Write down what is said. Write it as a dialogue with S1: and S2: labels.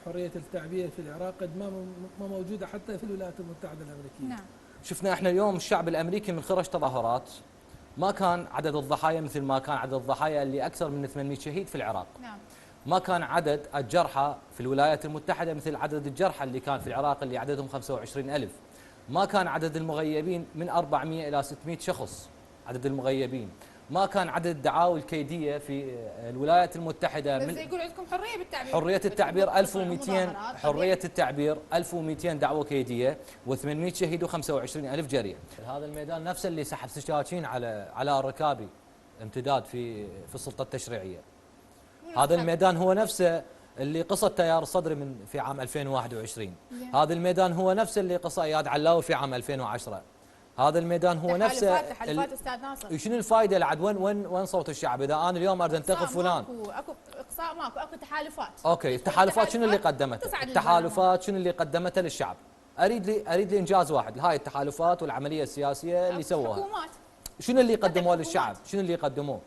S1: حرية التعبير في العراق قد ما موجودة حتى في الولايات المتحدة الأمريكية.
S2: نعم.
S3: شفنا احنا اليوم الشعب الامريكي من خرج تظاهرات ما كان عدد الضحايا مثل ما كان عدد الضحايا اللي اكثر من 800 شهيد في العراق.
S2: نعم.
S3: ما كان عدد الجرحى في الولايات المتحدة مثل عدد الجرحى اللي كان في العراق اللي عددهم 25,000. ما كان عدد المغيبين من 400 إلى 600 شخص عدد المغيبين. ما كان عدد الدعاوى الكيدية في الولايات المتحدة
S2: بس يقول عندكم حرية بالتعبير.
S3: حرية التعبير 1200 حرية التعبير 1200 دعوة كيدية و800 شهيد و25,000 جريح. هذا الميدان نفسه اللي سحب سكاكين على الركابي امتداد في السلطة التشريعية. هذا الميدان هو نفسه اللي قصى التيار الصدري في عام 2021. هذا الميدان هو نفسه اللي قصى اياد علاوي في عام 2010. هذا الميدان هو نفسه
S2: تحالفات استاذ ناصر.
S3: شنو الفائده لعد وين صوت الشعب اذا انا اليوم اريد انتخب فلان؟
S2: اكو اقصاء ماكو، اكو تحالفات.
S3: اوكي التحالفات شنو اللي قدمتها؟ التحالفات شنو اللي قدمتها للشعب؟ اريد لي انجاز واحد، هاي التحالفات والعمليه السياسيه اللي سووها.
S2: حكومات.
S3: شنو اللي قدموه للشعب؟ شنو اللي قدموه؟